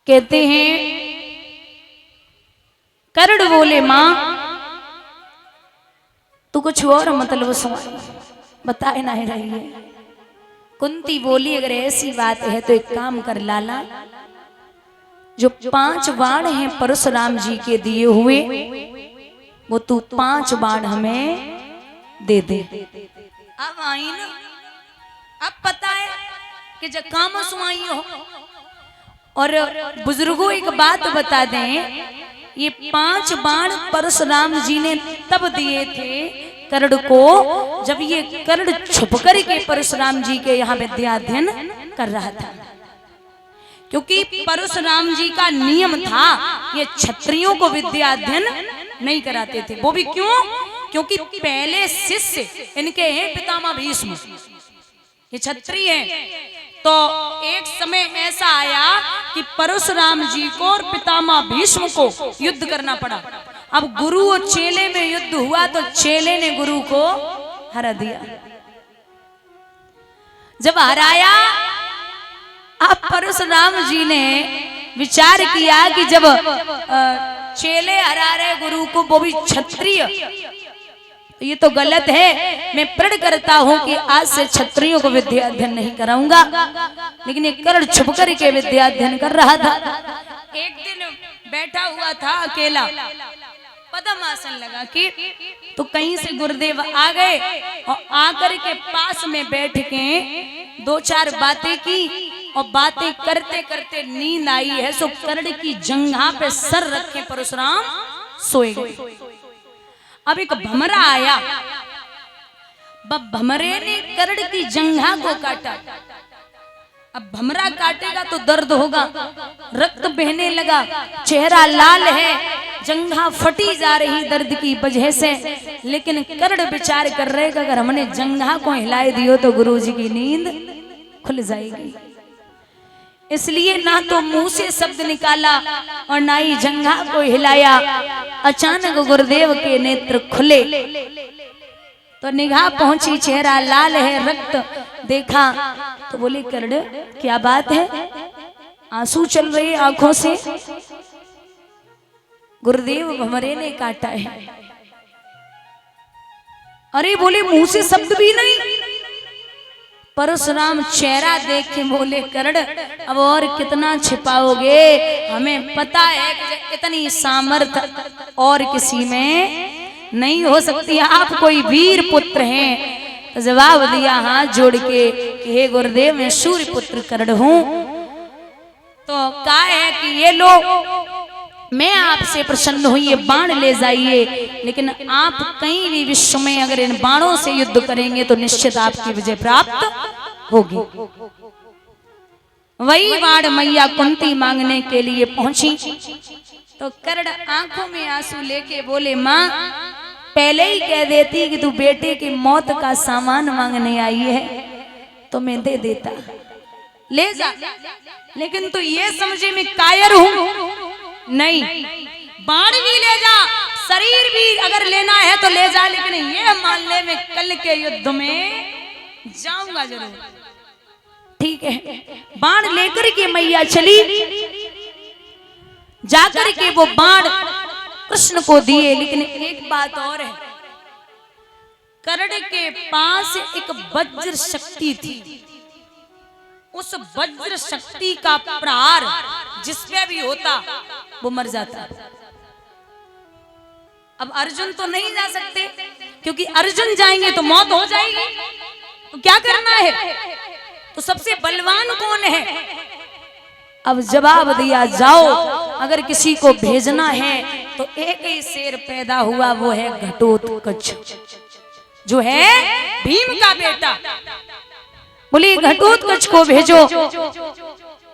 कहते हैं कर्ण बोले मां तू कुछ और मतलब सुनाई, बताए ना रही है। कुंती बोली अगर ऐसी बात है तो एक काम कर लाला, जो 5 बाण हैं परशुराम जी के दिए हुए वो तू 5 बाण हमें दे दे। अब आई ना, अब पता है कि जब काम सुनाई हो। और बुजुर्गों एक बात बता दें, ये 5 बाण परशुराम जी ने तब दिए थे कर्ण को जब ये कर्ण छुप कर के परशुराम जी के यहाँ विद्या अध्ययन कर रहा था। क्योंकि परशुराम जी का नियम था ये क्षत्रियों को विद्या अध्ययन नहीं कराते थे। वो भी क्यों? क्योंकि पहले शिष्य इनके हैं पितामह भीष्म, ये क्षत्रिय हैं। तो एक समय ऐसा आया कि परशुराम जी को और पितामह भीष्म को युद्ध करना पड़ा। अब गुरु और चेले में युद्ध हुआ तो चेले ने गुरु को हरा दिया। जब हराया, अब परशुराम जी ने विचार किया कि जब चेले हरा रहे गुरु को, वो भी क्षत्रिय, तो ये तो गलत है। मैं प्रण करता हूं कि आज से क्षत्रियों को विद्या अध्ययन नहीं कराऊंगा। लेकिन ये कर्ण छुप कर के विद्या अध्ययन कर रहा था। एक दिन बैठा हुआ था अकेला, पद्म आसन लगा के, तो कहीं से गुरुदेव आ गए और आकर के पास में बैठ के 2-4 बातें की। और बातें करते करते नींद आई है, सो कर्ण की जंघा पे सर रखे परशुराम सोए गए। अब एक भमरा आया, भमरे ने कर्ण की जंघा को काटा। अब भमरा काटेगा तो दर्द होगा, रक्त बहने लगा, चेहरा लाल है, जंघा फटी जा रही दर्द की वजह से। लेकिन कर्ण विचार कर रहे कि अगर हमने जंघा को हिलाए दियो तो गुरुजी की नींद खुल जाएगी। इसलिए ना तो मुंह से शब्द निकाला और ना ही जंघा को हिलाया। अचानक गुरुदेव के नेत्र खुले तो निगाह पहुंची, चेहरा लाल है, रक्त देखा तो बोले कर्ण क्या बात है, आंसू चल रहे आंखों से। गुरुदेव भमरे ने काटा है। अरे बोले मुंह से शब्द भी नहीं। परशुराम चेहरा देख के बोले कर्ण अब और कितना छिपाओगे, हमें पता है कि इतनी सामर्थ्य और किसी में नहीं हो सकती। आप कोई वीर पुत्र हैं। तो जवाब दिया हाथ जोड़ के कि हे गुरुदेव मैं सूर्य पुत्र कर्ण हूं। तो कहा है कि ये लो मैं आपसे प्रसन्न हुई, ये बाण ले जाइए, लेकिन आप कहीं भी विश्व में अगर इन बाणों से युद्ध करेंगे तो निश्चित आपकी विजय प्राप्त होगी। वही बाण मैया कुंती मांगने के लिए पहुंची तो कर्ण आंखों में आंसू लेके बोले मां पहले ही कह देती कि तू बेटे की मौत का सामान मांगने आई है तो मैं दे देता, ले जा। लेकिन तू ये समझे मैं कायर हूं, नहीं, बाण भी ले जा, शरीर भी अगर लेना है तो ले जा, लेकिन ये मान ले मैं कल के युद्ध में जाऊंगा जरूर। ठीक है, बाण लेकर के मैया चली, जाकर के वो बाण कृष्ण को दिए। लेकिन एक बात और है, कर्ण के पास एक वज्र शक्ति थी। उस वज्र शक्ति का प्रहार जिसपे भी होता वो मर जाता। अब अर्जुन तो नहीं जा सकते, क्योंकि अर्जुन जाएंगे तो मौत हो जाएगी। तो क्या करना है? तो सबसे बलवान कौन है? अब जवाब दिया जाओ अगर किसी को भेजना है तो एक ही शेर पैदा हुआ, वो है घटोत्कच, जो है भीम का बेटा। बोले घटोत्कच को भेजो।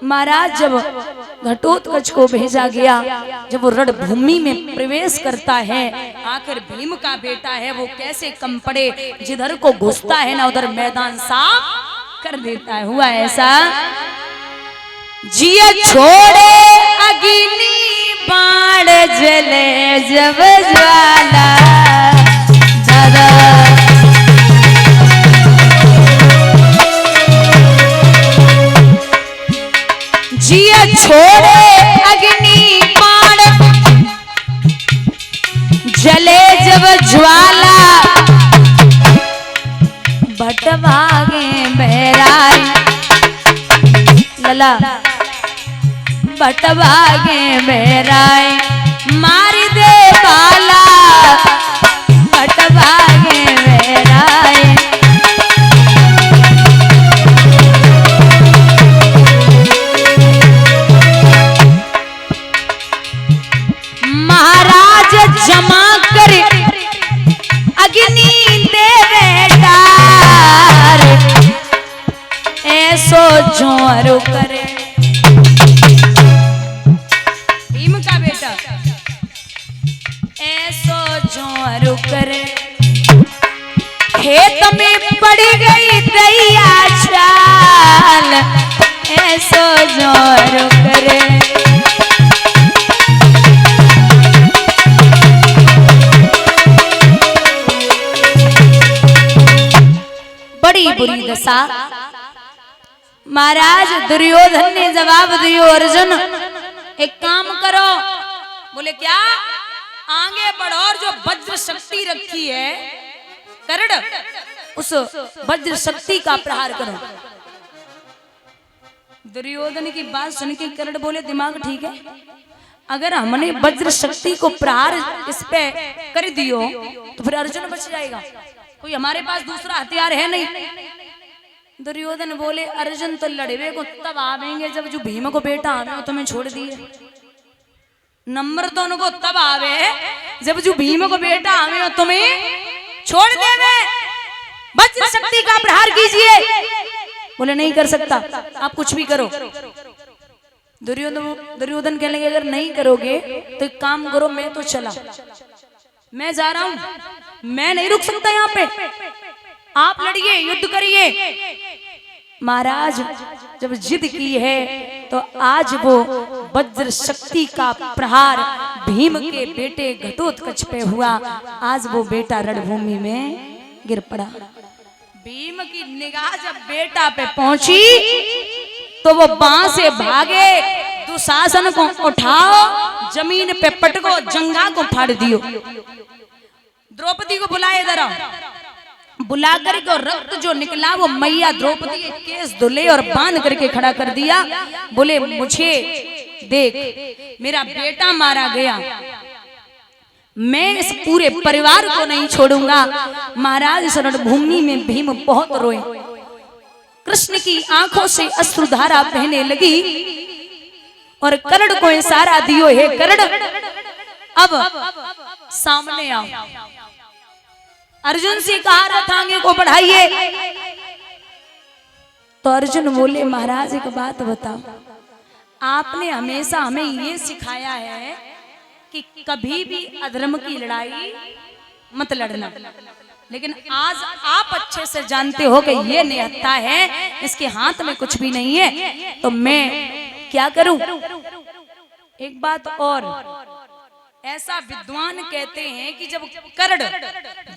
महाराज जब घटोत्कच को भेजा गया, जब वो रणभूमि में प्रवेश करता है, आखिर भीम का बेटा है, वो कैसे कम पड़े, जिधर को घुसता है ना उधर मैदान साफ कर देता है। हुआ ऐसा, जिया छोड़े अग्नि बाण जले जब ज्वाला जिया छोड़े बटवागे मेराए मार दे बाला बटवागे मेराए। महाराज जमा कर अग्नि दे बेटा ऐसो जोर करे। भीम का बेटा ऐसो जोर करे। खेत में पड़ गई दैया चाल ऐसो जोर करे। बड़ी बुरी दशा। महाराज दुर्योधन ने जवाब दियो अर्जुन एक काम करो। बोले क्या? आगे बढ़ो और जो वज्र शक्ति रखी है कर्ण उस वज्र शक्ति का प्रहार करो। दुर्योधन की बात सुन के कर्ण बोले दिमाग ठीक है, अगर हमने वज्र शक्ति को प्रहार इस पे कर दियो तो फिर अर्जुन बच जाएगा, कोई हमारे पास दूसरा हथियार है नहीं। दुर्योधन बोले अर्जुन तो लड़वे को तब आवेंगे जब जो भीम को बेटा आवे तुम्हें छोड़ दिए। नंबर तो उनको तब आवे जब जो भीम को बेटा आवे तुम्हें छोड़ देवे। वज्र शक्ति का प्रहार कीजिए। बोले नहीं कर सकता, आप कुछ भी करो। दुर्योधन कहने लगे अगर नहीं करोगे तो एक काम करो, मैं तो चला, मैं जा रहा हूं, मैं नहीं रुक सकता यहाँ पे, आप लड़िए युद्ध करिए। महाराज जब जिद की है तो आज वो वज्र शक्ति का प्रहार भीम के बेटे घटोत्कच पे हुआ। आज वो बेटा रणभूमि में गिर पड़ा। भीम की निगाह जब बेटा पे पहुंची तो वो बांह से भागे, दुशासन को उठाओ, जमीन पे पटको, जंगा को फाड़ दियो। द्रौपदी को बुलाए इधर, बुला करके रक्त जो निकला वो मैया द्रौपदी के केस धुले और बांध करके खड़ा कर दिया। बोले मुझे देख, मेरा बेटा मारा गया, मैं इस पूरे परिवार को नहीं छोड़ूंगा। महाराज इस रणभूमि में भीम बहुत रोए। कृष्ण की आंखों से अश्रुधारा बहने लगी और कर्ण को इशारा दियो, हे कर्ण अब सामने आओ। अर्जुन से कहा रथ आगे को बढ़ाइए। तो अर्जुन बोले महाराज एक बात बताओ, आपने हमेशा हमें ये सिखाया है कि कभी भी अधर्म की लड़ाई मत लड़ना, लेकिन आज आप अच्छे से जानते हो कि ये निहत्था है, इसके हाथ में कुछ भी नहीं है, तो मैं क्या करूं? एक बात और, ऐसा विद्वान कहते हैं कि जब कर्ण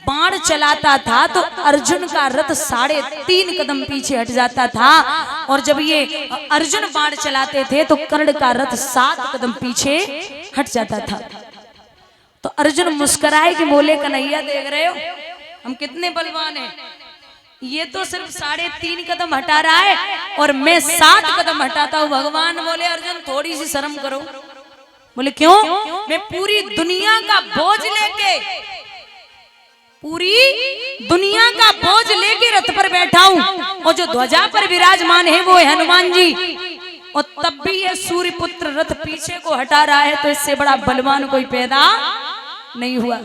बाण चलाता था तो अर्जुन का रथ 3.5 कदम पीछे हट जाता था, और जब ये अर्जुन बाण चलाते थे तो कर्ण का रथ 7 कदम पीछे हट जाता था। तो अर्जुन मुस्कुराए कि बोले कन्हैया देख रहे हो हम कितने बलवान हैं, ये तो सिर्फ 3.5 कदम हटा रहा है और मैं 7 कदम हटाता हूँ। भगवान बोले अर्जुन थोड़ी सी शर्म करो। बोले क्यों? मैं पूरी दुनिया का बोझ लेके, पूरी दुनिया का बोझ लेके रथ पर बैठा हूं, और जो ध्वजा पर विराजमान है वो है हनुमान जी, और तब भी ये सूर्य पुत्र रथ पीछे को हटा रहा है, तो इससे बड़ा बलवान कोई पैदा नहीं हुआ।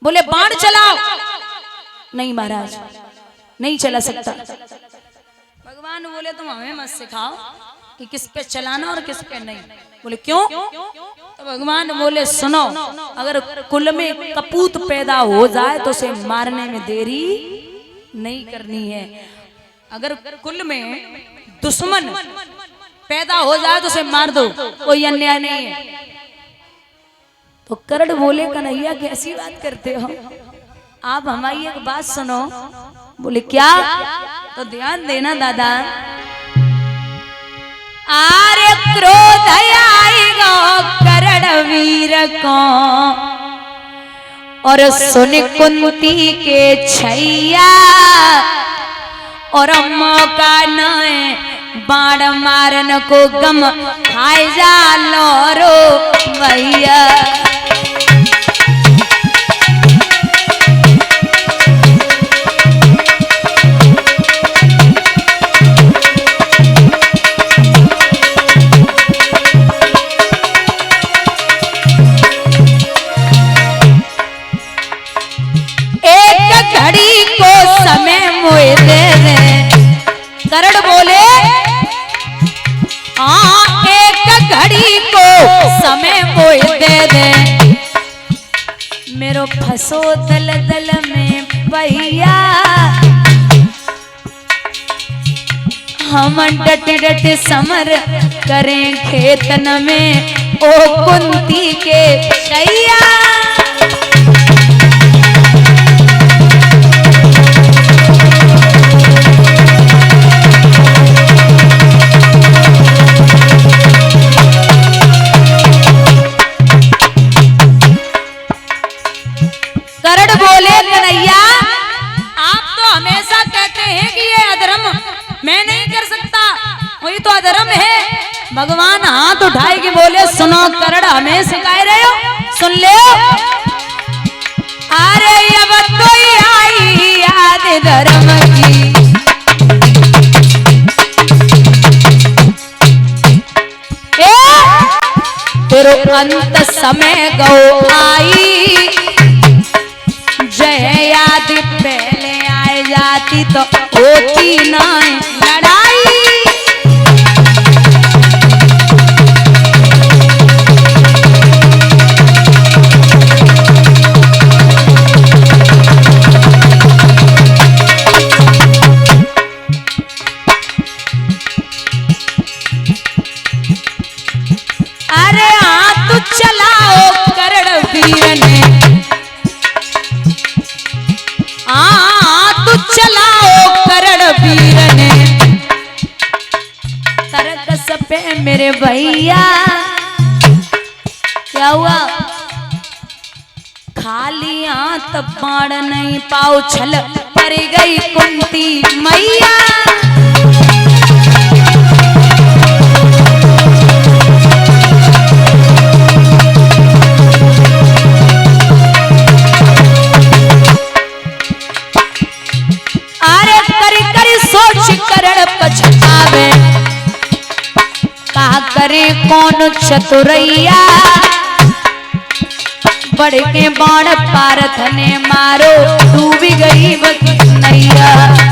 बोले बाण चलाओ। नहीं महाराज नहीं चला सकता। भगवान बोले तुम हमें मत सिखाओ कि किस पे चलाना और किस पे नहीं। बोले क्यों? तो भगवान बोले सुनो, अगर कुल में कपूत पैदा हो जाए तो उसे मारने में देरी नहीं करनी है, अगर कुल में दुश्मन पैदा हो जाए तो उसे मार दो, कोई अन्याय नहीं है। तो कर्ण बोले कन्हैया कैसी बात करते हो आप, हमारी एक बात सुनो। बोले क्या? तो ध्यान देना दादा। आर्य क्रोध आएगा कर्ण वीर को, और सुन कुंती के छैया, और मौका न बाण मारन को गम खाए जा लोरो भैया। करण बोले एक घड़ी को समय मोए दे दे, मेरो फसो दल दल में भैया। हम डट डट समर करें खेतन में ओ कुंती के शैया। करण बोले कन्हैया आप तो हमेशा कहते हैं कि ये अधर्म मैं नहीं कर सकता, वही तो अधर्म है। भगवान हाथ उठाए कि बोले सुनो करण हमें सिखाए रहे हो, सुन ले। अरे अब तो आई याद धर्म की, तेरो अंत समय गौ आई, जय याद पहले आए जाती तो होती ना लड़ाई। अरे हाथ चलाओ करण वीर ने, तू चलाओ करण वीर ने, तरकस पे मेरे भैया। क्या हुआ? खाली हाथ बाण नहीं पाओ छल पर गई कुंती मैया। पछतावे कहा करे कौन चतुरैया, बड़े के बाण पारथ ने मारो डूबी गई नैया।